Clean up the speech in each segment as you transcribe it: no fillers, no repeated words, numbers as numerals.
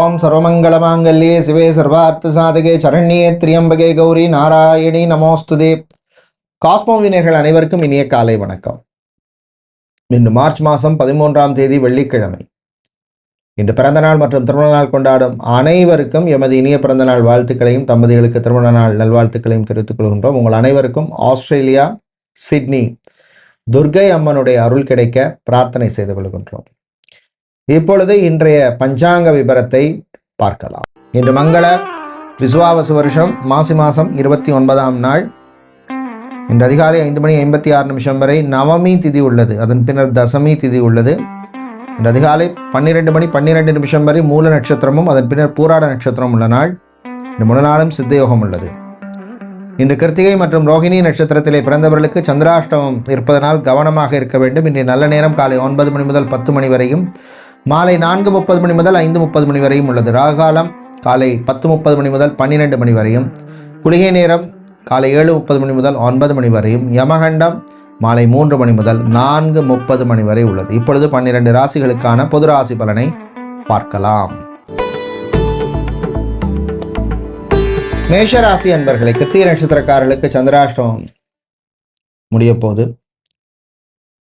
ஓம் சர்வமங்கலமாங்கல்யே சிவே சர்வார்த்த சாதகே சரண்யே திரியம்பகே கௌரி நாராயணி நமோஸ்துதே. காஸ்மோவினர்கள் அனைவருக்கும் இனிய காலை வணக்கம். இன்று மார்ச் மாதம் 13ஆம் தேதி வெள்ளிக்கிழமை. இன்று பிறந்தநாள் மற்றும் திருமண நாள் கொண்டாடும் அனைவருக்கும் எமது இனிய பிறந்தநாள் வாழ்த்துக்களையும் தம்பதிகளுக்கு திருமண நாள் நல்வாழ்த்துக்களையும் தெரிவித்துக் கொள்கின்றோம். உங்கள் அனைவருக்கும் ஆஸ்திரேலியா சிட்னி துர்கை அம்மனுடைய அருள் கிடைக்க பிரார்த்தனை செய்து கொள்கின்றோம். இப்பொழுது இன்றைய பஞ்சாங்க விபரத்தை பார்க்கலாம். இன்று மங்கள விசுவாவசு வருஷம் மாசி மாதம் 29ஆம் நாள். இன்று அதிகாலை 5:56 வரை நவமி திதி உள்ளது. அதன் பின்னர் தசமி திதி உள்ளது. இன்று அதிகாலை 12:12 வரை மூல நட்சத்திரமும் அதன் பின்னர் பூராட நட்சத்திரம் உள்ள நாள். இந்த முழு நாளும் சித்தயோகம் உள்ளது. இன்று கிருத்திகை மற்றும் ரோஹிணி நட்சத்திரத்திலே பிறந்தவர்களுக்கு சந்திராஷ்டமம் இருப்பதனால் கவனமாக இருக்க வேண்டும். இன்றைய நல்ல நேரம் காலை 9 மணி முதல் 10 மணி வரையும், மாலை 4:30 மணி முதல் 5:30 மணி வரையும் உள்ளது. ராகாலம் காலை 10:30 மணி முதல் 12 மணி வரையும், குளிகை நேரம் காலை 7:30 மணி முதல் 9 மணி வரையும், யமகண்டம் மாலை 3 மணி முதல் 4:30 மணி வரை உள்ளது. இப்பொழுது 12 ராசிகளுக்கான பொது ராசி பலனை பார்க்கலாம். மேஷராசி அன்பர்களை, கிருத்திகை நட்சத்திரக்காரர்களுக்கு சந்திராஷ்டமம் முடிய போது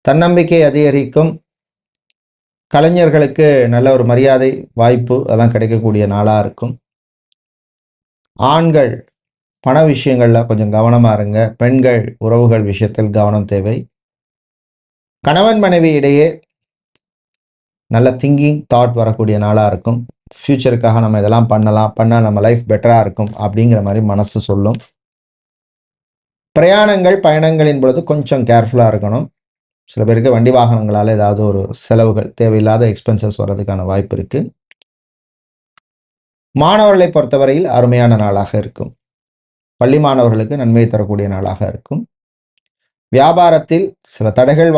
தன்னம்பிக்கை அதிகரிக்கும். கலைஞர்களுக்கு நல்ல ஒரு மரியாதை வாய்ப்பு அதெல்லாம் கிடைக்கக்கூடிய நாளாக இருக்கும். ஆண்கள் பண விஷயங்களில் கொஞ்சம் கவனமாக இருங்க. பெண்கள் உறவுகள் விஷயத்தில் கவனம் தேவை. கணவன் மனைவி இடையே நல்ல திங்கிங் தாட் வரக்கூடிய நாளாக இருக்கும். ஃப்யூச்சருக்காக நம்ம இதெல்லாம் பண்ணால் நம்ம லைஃப் பெட்டராக இருக்கும் அப்படிங்கிற மாதிரி மனசு சொல்லும். பிரயாணங்கள் பயணங்களின் பொழுது கொஞ்சம் கேர்ஃபுல்லாக இருக்கணும். சில பேருக்கு வண்டி வாகனங்களால் ஏதாவது ஒரு செலவுகள் தேவையில்லாத எக்ஸ்பென்சஸ் வர்றதுக்கான வாய்ப்பு இருக்குது. மாணவர்களை பொறுத்தவரையில் அருமையான நாளாக இருக்கும். பள்ளி மாணவர்களுக்கு நன்மையை தரக்கூடிய நாளாக இருக்கும். வியாபாரத்தில் சில தடைகள்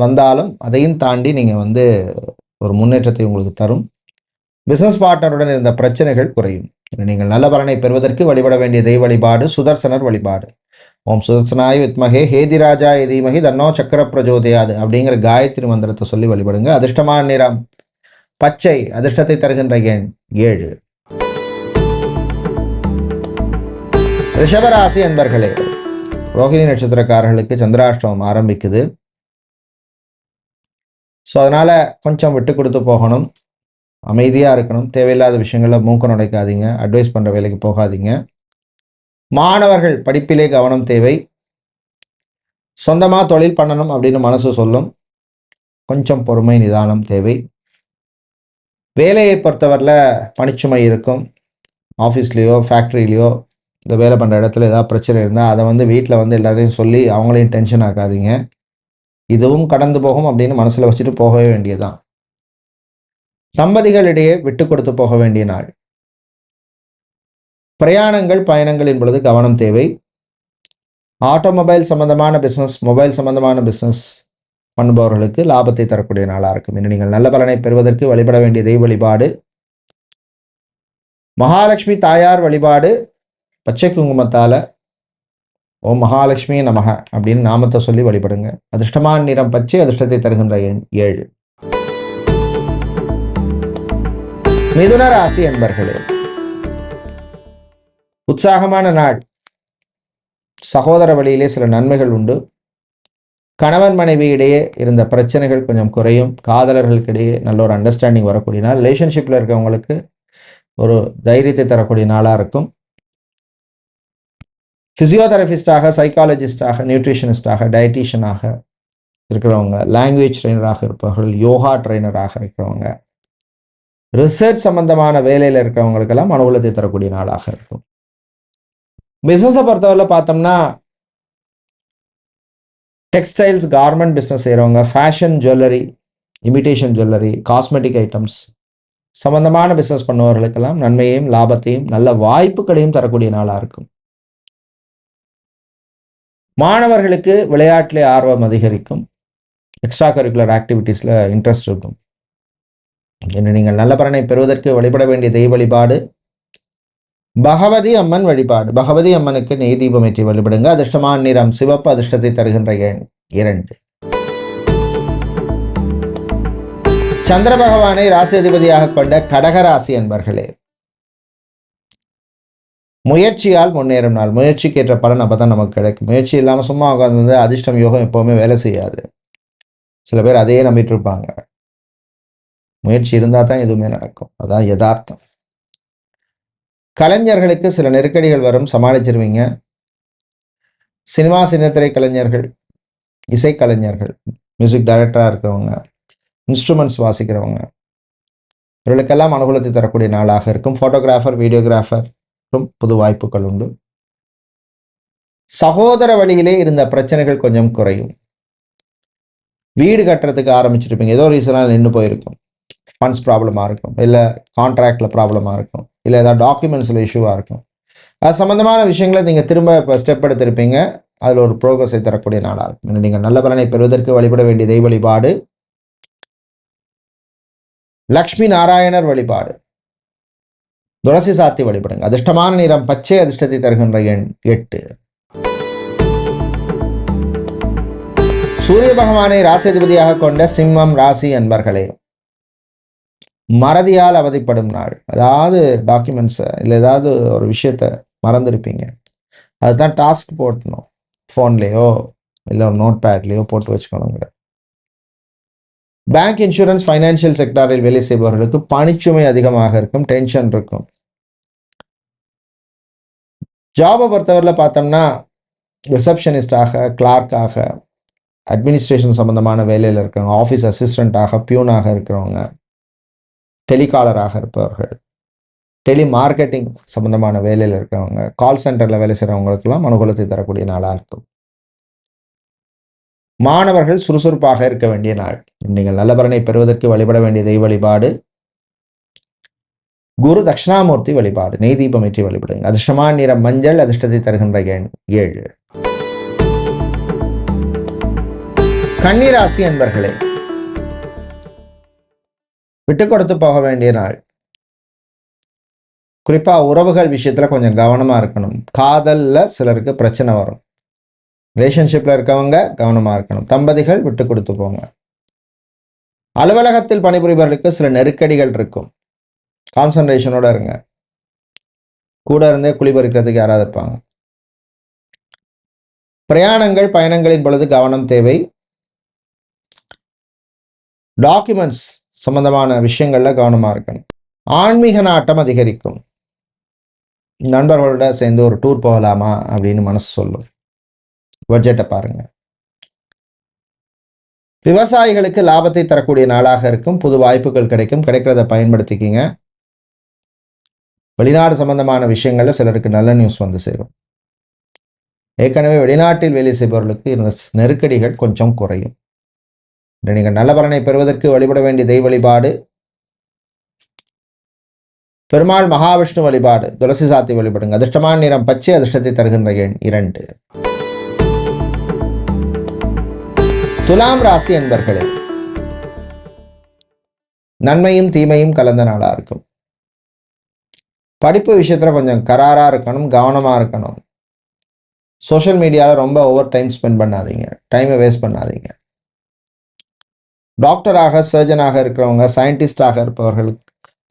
வந்தாலும் அதையும் தாண்டி நீங்கள் ஒரு முன்னேற்றத்தை உங்களுக்கு தரும். பிஸ்னஸ் பார்ட்னருடன் இருந்த பிரச்சனைகள் குறையும். நீங்கள் நல்ல பலனை பெறுவதற்கு வழிபட வேண்டிய தெய்வ வழிபாடு சுதர்சனர் வழிபாடு. ஓம் சுதர்சனாய வித்மகே ஹேதிராஜாய தீமகி தன்னோ சக்கர பிரஜோதயாது அப்படிங்கிற காயத்ரி மந்திரத்தை சொல்லி வழிபடுங்க. அதிர்ஷ்டமான நிறம் பச்சை, அதிர்ஷ்டத்தை தருகின்ற எண் 7. ரிஷபராசி அன்பர்களே, ரோஹிணி நட்சத்திரக்காரர்களுக்கு சந்திராஷ்டமம் ஆரம்பிக்குது. ஸோ அதனால் கொஞ்சம் விட்டு கொடுத்து போகணும், அமைதியாக இருக்கணும். தேவையில்லாத விஷயங்களில் மூக்க நுழைக்காதீங்க, அட்வைஸ் பண்ணுற வேலைக்கு போகாதீங்க. மாணவர்கள் படிப்பிலே கவனம் தேவை. சொந்தமாக தொழில் பண்ணணும் அப்படின்னு மனசு சொல்லும். கொஞ்சம் பொறுமை நிதானம் தேவை. வேலையை பொறுத்தவரையில் பணிச்சுமை இருக்கும். ஆஃபீஸ்லேயோ ஃபேக்ட்ரிலேயோ இந்த வேலை பண்ணுற இடத்துல ஏதாவது பிரச்சனை இருந்தால் அதை வீட்டில் எல்லாத்தையும் சொல்லி அவங்களையும் டென்ஷன் ஆக்காதீங்க. இதுவும் கடந்து போகும் அப்படின்னு மனசில் வச்சுட்டு போகவே வேண்டியதுதான். தம்பதிகளிடையே விட்டு கொடுத்து போக வேண்டிய நாள். பிரயாணங்கள் பயணங்களின் பொழுது கவனம் தேவை. ஆட்டோமொபைல் சம்பந்தமான பிஸ்னஸ், மொபைல் சம்பந்தமான பிஸ்னஸ் பண்ணுபவர்களுக்கு லாபத்தை தரக்கூடிய நாளாக இருக்கும். இன்னும் நீங்கள் நல்ல பலனை பெறுவதற்கு வழிபட வேண்டிய தெய்வ வழிபாடு மகாலட்சுமி தாயார் வழிபாடு. பச்சை குங்குமத்தால் ஓம் மகாலட்சுமி நமக அப்படின்னு நாமத்தை சொல்லி வழிபடுங்க. அதிர்ஷ்டமான நிறம் பச்சை, அதிர்ஷ்டத்தை தருகின்ற எண் 7. மிதுன ராசி அன்பர்களே, உற்சாகமான நாள். சகோதர வழியிலே சில நன்மைகள் உண்டு. கணவன் மனைவி இடையே இருந்த பிரச்சனைகள் கொஞ்சம் குறையும். காதலர்களுக்கிடையே நல்ல ஒரு அண்டர்ஸ்டாண்டிங் வரக்கூடிய நாள். ரிலேஷன்ஷிப்பில் இருக்கவங்களுக்கு ஒரு தைரியத்தை தரக்கூடிய நாளாக இருக்கும். ஃபிசியோதெரபிஸ்டாக, சைக்காலஜிஸ்டாக, நியூட்ரிஷனிஸ்டாக, டயட்டீஷியனாக இருக்கிறவங்க, லாங்குவேஜ் ட்ரெயினராக இருப்பவர்கள், யோகா ட்ரெயினராக இருக்கிறவங்க, ரிசர்ச் சம்பந்தமான வேலையில் இருக்கிறவங்களுக்கெல்லாம் அனுகூலத்தை தரக்கூடிய நாளாக இருக்கும். பிஸ்னஸை பொறுத்தவரை பார்த்தோம்னா டெக்ஸ்டைல்ஸ், கார்மெண்ட் பிஸ்னஸ் செய்கிறவங்க, fashion jewellery, imitation jewellery, cosmetic items சம்பந்தமான பிஸ்னஸ் பண்ணுவவர்களுக்கெல்லாம் நன்மையையும் லாபத்தையும் நல்ல வாய்ப்புகளையும் தரக்கூடிய நாளாக இருக்கும். மாணவர்களுக்கு விளையாட்டிலே ஆர்வம் அதிகரிக்கும். எக்ஸ்ட்ரா கரிக்குலர் ஆக்டிவிட்டீஸில் இன்ட்ரெஸ்ட் இருக்கும். இன்று நீங்கள் நல்ல பலனை பெறுவதற்கு வழிபட வேண்டிய தெய்வ வழிபாடு பகவதி அம்மன் வழிபாடு. பகவதி அம்மனுக்கு நெய் தீபம் ஏற்றி வழிபடுங்க. அதிர்ஷ்டமான நிறம் சிவப்பு, அதிர்ஷ்டத்தை தருகின்ற எண் 2. சந்திர பகவானை ராசி அதிபதியாக கொண்ட கடகராசி என்பர்களே, முயற்சியால் முன்னேறும் நாள். முயற்சிக்கு ஏற்ற பலன் அப்பதான் நமக்கு கிடைக்கும். முயற்சி இல்லாமல் சும்மா உட்காந்து அதிர்ஷ்டம் யோகம் எப்பவுமே வேலை செய்யாது. சில பேர் அதையே நம்பிட்டு இருப்பாங்க. முயற்சி இருந்தால் தான் எதுவுமே நடக்கும். அதான் யதார்த்தம். கலைஞர்களுக்கு சில நெருக்கடிகள் வரும், சமாளிச்சிருவீங்க. சினிமா சின்னத்திரை கலைஞர்கள், இசைக்கலைஞர்கள், மியூசிக் டைரக்டராக இருக்கிறவங்க, இன்ஸ்ட்ருமெண்ட்ஸ் வாசிக்கிறவங்க, இவர்களுக்கெல்லாம் அனுகூலத்தை தரக்கூடிய நாளாக இருக்கும். ஃபோட்டோகிராஃபர், வீடியோகிராஃபரும் புது வாய்ப்புகள் உண்டு. சகோதர வழியிலே இருந்த பிரச்சனைகள் கொஞ்சம் குறையும். வீடு கட்டுறதுக்கு ஆரம்பிச்சிருப்பீங்க, ஏதோ ரீசனால் நின்று போயிருக்கும். ஃபண்ட்ஸ் ப்ராப்ளமாக இருக்கும், இல்லை கான்ட்ராக்டில் ப்ராப்ளமாக இருக்கும், இல்லை ஏதாவது டாக்குமெண்ட்ஸில் இஷ்யூவாக இருக்கும். அது சம்மந்தமான விஷயங்களை நீங்கள் திரும்ப இப்போ ஸ்டெப் எடுத்திருப்பீங்க. அதில் ஒரு ப்ரோக்ரஸை தரக்கூடிய நாளாக இருக்கும். நீங்கள் நல்ல பலனை பெறுவதற்கு வழிபட வேண்டிய தெய்வ வழிபாடு லக்ஷ்மி நாராயணர் வழிபாடு. துளசி சாத்தி வழிபடுங்க. அதிர்ஷ்டமான நிறம் பச்சை, அதிர்ஷ்டத்தை தருகின்ற எண் 8. சூரிய பகவானை ராசி அதிபதியாக கொண்ட சிம்மம் ராசி அன்பர்களே, மறதியால் அவதிப்படும் நாள். அதாவது டாக்குமெண்ட்ஸை இல்லை ஏதாவது ஒரு விஷயத்த மறந்துருப்பீங்க. அதுதான் டாஸ்க் போட்டணும், ஃபோன்லேயோ இல்லை ஒரு நோட் பேட்லேயோ போட்டு வச்சுக்கணுங்கிற. பேங்க், இன்சூரன்ஸ், ஃபைனான்சியல் செக்டாரில் வேலை செய்பவர்களுக்கு பணிச்சுமை அதிகமாக இருக்கும், டென்ஷன் இருக்கும். ஜாபை பொறுத்தவரையில் பார்த்தோம்னா ரிசப்ஷனிஸ்டாக, கிளார்க்காக, அட்மினிஸ்ட்ரேஷன் சம்பந்தமான வேலையில் இருக்கிறவங்க, ஆஃபீஸ் அசிஸ்டண்ட்டாக, பியூனாக இருக்கிறவங்க, டெலிகாலராக இருப்பவர்கள், டெலி மார்க்கெட்டிங் சம்பந்தமான வேலையில் இருக்கிறவங்க, கால் சென்டரில் வேலை செய்கிறவங்களுக்கெல்லாம் அனுகூலத்தை தரக்கூடிய நாளாக இருக்கும். மாணவர்கள் சுறுசுறுப்பாக இருக்க வேண்டிய நாள். நீங்கள் நல்ல பலனை பெறுவதற்கு வழிபட வேண்டிய தெய்வ வழிபாடு குரு தட்சிணாமூர்த்தி வழிபாடு. நெய் தீபம் ஏற்றி வழிபடுங்க. அதிர்ஷ்டமான நிறம் மஞ்சள், அதிர்ஷ்டத்தை தருகின்ற எண் 7. கன்னிராசி என்பர்களே, விட்டு கொடுத்து போக வேண்டிய நாள். குறிப்பா உறவுகள் விஷயத்துல கொஞ்சம் கவனமா இருக்கணும். காதல்ல சிலருக்கு பிரச்சனை வரும். ரிலேஷன்ஷிப்ல இருக்கவங்க கவனமா இருக்கணும். தம்பதிகள் விட்டு கொடுத்து போங்க. அலுவலகத்தில் பணிபுரிபவர்களுக்கு சில நெருக்கடிகள் இருக்கும். கான்சன்ட்ரேஷனோட இருங்க. கூட இருந்தே குளிபறிக்கிறதுக்கு யாராவது இருப்பாங்க. பிரயாணங்கள், பயணங்களின் பொழுது கவனம் தேவை. டாக்குமெண்ட்ஸ் சம்பந்தமான விஷயங்கள்ல கவனமா இருக்கணும். ஆன்மீக நாட்டம் அதிகரிக்கும். நண்பர்களோட சேர்ந்து ஒரு டூர் போகலாமா அப்படின்னு மனசு சொல்லும். பட்ஜெட்டை பாருங்க. விவசாயிகளுக்கு லாபத்தை தரக்கூடிய நாளாக இருக்கும். புது வாய்ப்புகள் கிடைக்கும், கிடைக்கிறத பயன்படுத்திக்கிங்க. வெளிநாடு சம்பந்தமான விஷயங்கள்ல சிலருக்கு நல்ல நியூஸ் வந்து சேரும். ஏற்கனவே வெளிநாட்டில் வேலை செய்பவர்களுக்கு இருந்த நெருக்கடிகள் கொஞ்சம் குறையும். நீங்கள் நல்ல பலனை பெறுவதற்கு வழிபட வேண்டிய தெய்வ வழிபாடு பெருமாள் மகாவிஷ்ணு வழிபாடு. துளசி சாத்தி வழிபடுங்க. அதிர்ஷ்டமான நிறம் பச்சை, அதிர்ஷ்டத்தை தருகின்ற எண் 2. துலாம் ராசி என்பர்களே, நன்மையும் தீமையும் கலந்த நாளா இருக்கும். படிப்பு விஷயத்துல கொஞ்சம் கராரா இருக்கணும், கவனமா இருக்கணும். சோஷியல் மீடியாவில் ரொம்ப ஓவர் டைம் ஸ்பெண்ட் பண்ணாதீங்க, டைமை வேஸ்ட் பண்ணாதீங்க. டாக்டராக, சர்ஜனாக இருக்கிறவங்க, சயின்டிஸ்டாக இருப்பவர்கள்,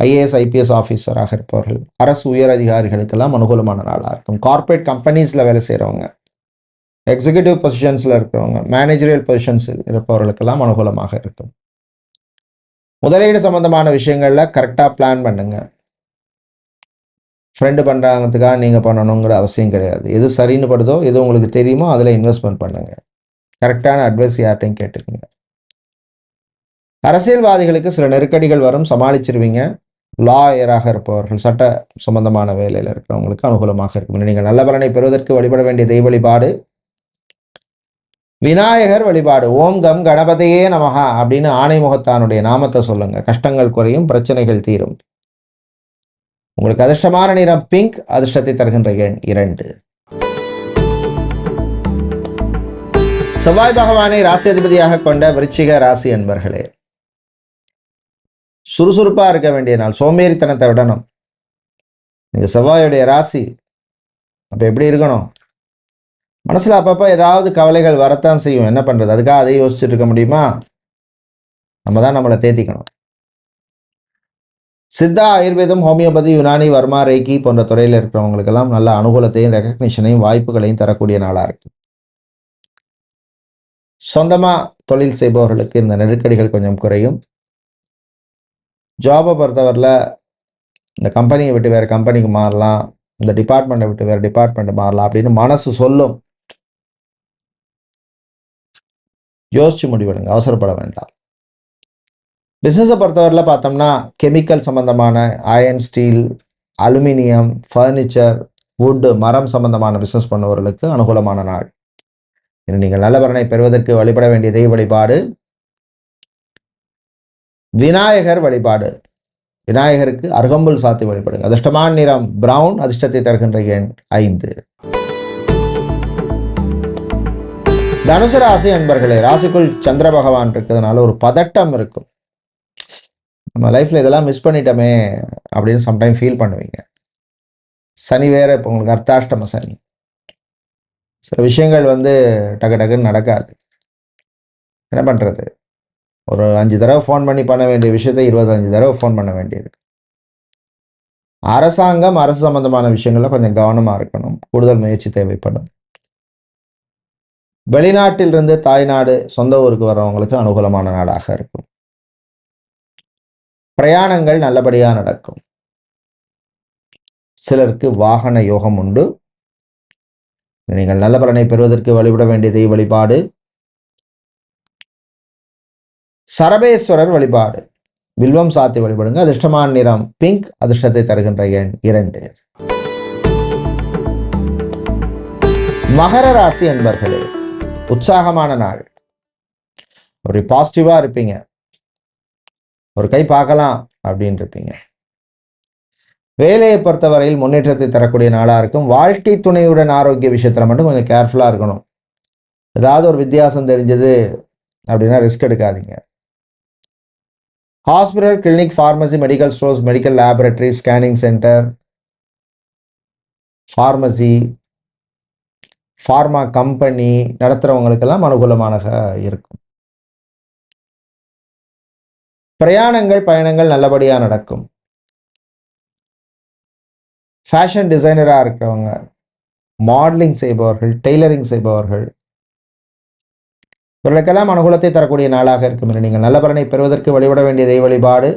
ஐஏஎஸ் ஐபிஎஸ் ஆஃபீஸராக இருப்பவர்கள், அரசு உயர் அதிகாரிகளுக்கெல்லாம் அனுகூலமான நாளாக இருக்கும். கார்ப்பரேட் கம்பெனிஸில் வேலை செய்கிறவங்க, எக்ஸிக்யூட்டிவ் பொசிஷன்ஸில் இருக்கிறவங்க, மேனேஜரியல் பொசிஷன்ஸில் இருப்பவர்களுக்கெல்லாம் அனுகூலமாக இருக்கும். முதலீடு சம்பந்தமான விஷயங்களில் கரெக்டாக பிளான் பண்ணுங்க. ஃப்ரெண்டு பண்ணுறாங்கிறதுக்காக நீங்கள் பண்ணணுங்கிற அவசியம் கிடையாது. எது சரின்னு படுதோ, எது உங்களுக்கு தெரியுமோ அதில் இன்வெஸ்ட்மெண்ட் பண்ணுங்க. கரெக்டான அட்வைஸ் யார்ட்டையும் கேட்டுக்கோங்க. அரசியல்வாதிகளுக்கு சில நெருக்கடிகள் வரும், சமாளிச்சிருவீங்க. லாயராக இருப்பவர்கள், சட்ட சம்பந்தமான வேலையில் இருக்கிறவங்களுக்கு அனுகூலமாக இருக்கும். நீங்கள் நல்ல பலனை பெறுவதற்கு வழிபட வேண்டிய தெய்வ வழிபாடு விநாயகர் வழிபாடு. ஓம் கம் கணபதியே நமஹா அப்படின்னு ஆணைமுகத்தானுடைய நாமத்தை சொல்லுங்க. கஷ்டங்கள் குறையும், பிரச்சனைகள் தீரும். உங்களுக்கு அதிர்ஷ்டமான நிறம் பிங்க், அதிர்ஷ்டத்தை தருகின்ற எண் 2. செவ்வாய் பகவானை ராசி அதிபதியாக கொண்ட விருச்சிக ராசி அன்பர்களே, சுறுசுறுப்பா இருக்க வேண்டிய நாள். சோம்பேறித்தனத்தை விடணும். நீங்க செவ்வாயுடைய ராசி, அப்ப எப்படி இருக்கணும்? மனசுல அப்பப்ப ஏதாவது கவலைகள் வரத்தான் செய்யும். என்ன பண்றது? அதுக்காக அதை யோசிச்சுட்டு இருக்க முடியுமா? நம்ம தான் நம்மளை தேத்திக்கணும். சித்தா, ஆயுர்வேதம், ஹோமியோபதி, யுனானி, வர்மா, ரேக்கி போன்ற துறையில் இருக்கிறவங்களுக்கெல்லாம் நல்ல அனுகூலத்தையும் ரெகக்னிஷனையும் வாய்ப்புகளையும் தரக்கூடிய நாளாக இருக்கு. சொந்தமாக தொழில் செய்பவர்களுக்கு இந்த நெருக்கடிகள் கொஞ்சம் குறையும். ஜாபை பொறுத்தவரையில் இந்த கம்பெனியை விட்டு வேறு கம்பெனிக்கு மாறலாம், இந்த டிபார்ட்மெண்ட்டை விட்டு வேறு டிபார்ட்மெண்ட் மாறலாம் அப்படின்னு மனசு சொல்லும். யோசிச்சு முடிவெடுங்க, அவசரப்பட வேண்டாம். பிஸ்னஸை பொறுத்தவரையில் பார்த்தோம்னா கெமிக்கல் சம்பந்தமான iron, steel, aluminium, furniture, wood, மரம் சம்பந்தமான பிஸ்னஸ் பண்ணுபவர்களுக்கு அனுகூலமான நாள். நீங்கள் நல்ல பலனை பெறுவதற்கு வழிபட வேண்டிய தெய்வ வழிபாடு விநாயகர் வழிபாடு. விநாயகருக்கு அருகம்புல் சாத்தி வழிபடுங்க. அதிர்ஷ்டமான நிறம் பிரவுன், அதிர்ஷ்டத்தை தருகின்ற எண் 5. தனுசு ராசி அன்பர்களே, ராசிக்குள் சந்திர பகவான் இருக்கிறதுனால ஒரு பதட்டம் இருக்கும். நம்ம லைஃப்ல இதெல்லாம் மிஸ் பண்ணிட்டோமே அப்படின்னு சம்டைம் ஃபீல் பண்ணுவீங்க. சனி வேற இப்போ உங்களுக்கு அர்த்தாஷ்டம சனி. சில விஷயங்கள் டக்கு டக்குன்னு நடக்காது. என்ன பண்ணுறது? ஒரு 5 தடவை ஃபோன் பண்ண வேண்டிய விஷயத்தை 25 தடவை ஃபோன் பண்ண வேண்டியிருக்கு. அரசாங்கம், அரசு சம்பந்தமான விஷயங்கள்ல கொஞ்சம் கவனமாக இருக்கணும். கூடுதல் முயற்சி தேவைப்படும். வெளிநாட்டிலிருந்து தாய்நாடு, சொந்த ஊருக்கு வர்றவங்களுக்கு அனுகூலமான நாடாக இருக்கும். பிரயாணங்கள் நல்லபடியாக நடக்கும். சிலருக்கு வாகன யோகம் உண்டு. நீங்கள் நல்ல பலனை பெறுவதற்கு வழிபட வேண்டிய தெய்வ வழிபாடு சரபேஸ்வரர் வழிபாடு. வில்வம் சாத்தி வழிபடுங்க. அதிர்ஷ்டமான நிறம் பிங்க், அதிர்ஷ்டத்தை தருகின்ற எண் 2. மகர ராசி அன்பர்களே, உற்சாகமான நாள். ஒரு பாசிட்டிவா இருப்பீங்க. ஒரு கை பார்க்கலாம் அப்படின்னு இருப்பீங்க. வேலையை பொறுத்தவரையில் முன்னேற்றத்தை தரக்கூடிய நாளாக இருக்கும். வாழ்க்கை துணையுடன் ஆரோக்கிய விஷயத்தில் மட்டும் கொஞ்சம் கேர்ஃபுல்லாக இருக்கணும். ஏதாவது ஒரு வித்தியாசம் தெரிஞ்சது அப்படின்னா ரிஸ்க் எடுக்காதீங்க. Hospital, clinic, pharmacy, medical stores, medical laboratory, scanning centre, pharmacy, pharma company நடத்துகிறவங்களுக்கெல்லாம் அனுகூலமாக இருக்கும். பிரயாணங்கள், பயணங்கள் நல்லபடியாக நடக்கும். ஃபேஷன் டிசைனராக இருக்கிறவங்க, மாடலிங் செய்பவர்கள், டெய்லரிங் செய்பவர்கள், இவர்களுக்கெல்லாம் அனுகூலத்தை தரக்கூடிய நாளாக இருக்கும். நீங்கள் நல்ல பலனை பெறுவதற்கு வழிபட வேண்டிய தெய்வ வழிபாடு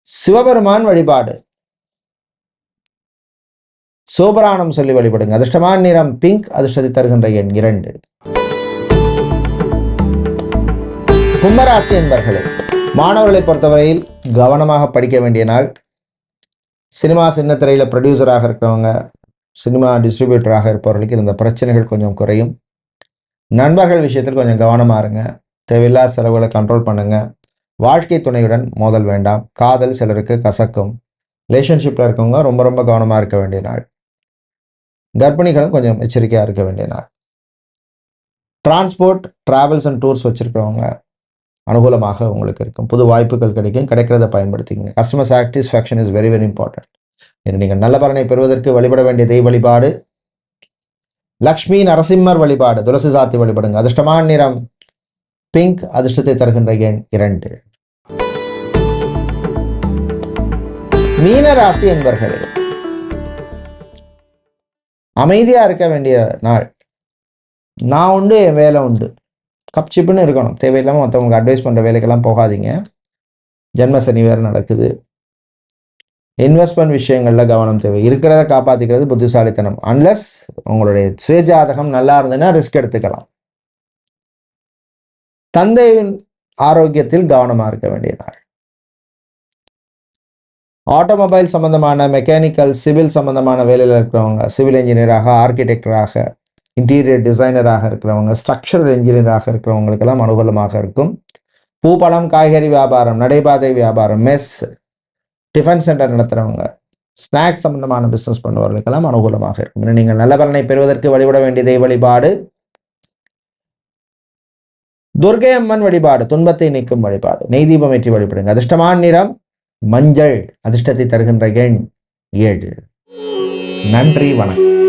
சிவபெருமான் வழிபாடு. சோபராணம் சொல்லி வழிபடுங்க. அதிர்ஷ்டமான நிறம் பிங்க், அதிர்ஷ்டத்தை தருகின்ற எண் 2. கும்பராசி என்பர்களே, மாணவர்களை பொறுத்தவரையில் கவனமாக படிக்க வேண்டிய நாள். சினிமா, சின்ன திரையில் ப்ரொடியூசராக இருக்கிறவங்க, சினிமா டிஸ்ட்ரிபியூட்டராக இருப்பவர்களுக்கு இருந்த பிரச்சனைகள் கொஞ்சம் குறையும். நண்பர்கள் விஷயத்தில் கொஞ்சம் கவனமாக இருங்க. தேவையில்லாத செலவுகளை கண்ட்ரோல் பண்ணுங்க. வாழ்க்கை துணையுடன் மோதல் வேண்டாம். காதல் சிலருக்கு கசக்கும். ரிலேஷன்ஷிப்பில் இருக்கவங்க ரொம்ப ரொம்ப கவனமாக இருக்க வேண்டிய நாள். கர்ப்பிணிகளும் கொஞ்சம் எச்சரிக்கையாக இருக்க வேண்டிய நாள். டிரான்ஸ்போர்ட், டிராவல்ஸ் அண்ட் டூர்ஸ் வச்சுருக்கிறவங்க அனுகூலமாக உங்களுக்கு இருக்கும். புது வாய்ப்புகள் கிடைக்கும். கிடைக்கிறத பயன்படுத்திக்கங்க. Customer satisfaction is very very important. நீங்கள் நல்ல பலனை பெறுவதற்கு வழிபட வேண்டிய தெய்வ வழிபாடு லக்ஷ்மி நரசிம்மர் வழிபாடு. துளசி சாத்தி வழிபடுங்க. அதிர்ஷ்டமான நிறம் பிங்க், அதிர்ஷ்டத்தை தருகின்ற எண் 2. மீன ராசி என்பர்களே, அமைதியாக இருக்க வேண்டிய நாள். நான் உண்டு, என் வேலை உண்டு, கப்சிப்புன்னு இருக்கணும். தேவையில்லாமல் மற்றவங்களுக்கு அட்வைஸ் பண்ணுற வேலைக்கெல்லாம் போகாதீங்க. ஜென்ம சனி வேறு நடக்குது. இன்வெஸ்ட்மெண்ட் விஷயங்களில் கவனம் தேவை. இருக்கிறத காப்பாற்றிக்கிறது புத்திசாலித்தனம். அன்லஸ் உங்களுடைய சுயஜாதகம் நல்லா இருந்ததுன்னா ரிஸ்க் எடுத்துக்கலாம். தந்தையின் ஆரோக்கியத்தில் கவனமாக இருக்க வேண்டிய நாள். ஆட்டோமொபைல் சம்பந்தமான, மெக்கானிக்கல், சிவில் சம்பந்தமான வேலையில் இருக்கிறவங்க, சிவில் இன்ஜினியராக, ஆர்கிடெக்டராக, இன்டீரியர் டிசைனராக இருக்கிறவங்க, ஸ்ட்ரக்சரல் இன்ஜினியராக இருக்கிறவங்களுக்கெல்லாம் அனுகூலமாக இருக்கும். பூ, பழம், காய்கறி வியாபாரம், நடைபாதை வியாபாரம், மெஸ், டிஃபன் சென்டர் நடத்துகிறவங்க, ஸ்நாக்ஸ் சம்பந்தமான பிஸ்னஸ் பண்ணுவவர்களுக்கெல்லாம் அனுகூலமாக இருக்கும். நீங்கள் நல்ல பலனை பெறுவதற்கு வழிபட வேண்டிய தெய்வ வழிபாடு துர்க்கை அம்மன் வழிபாடு. துன்பத்தை நீக்கும் வழிபாடு. நெய் தீபம் ஏற்றி வழிபடுங்க. அதிர்ஷ்டமான நிறம் மஞ்சள், அதிர்ஷ்டத்தை தருகின்ற எண் 7. நன்றி, வணக்கம்.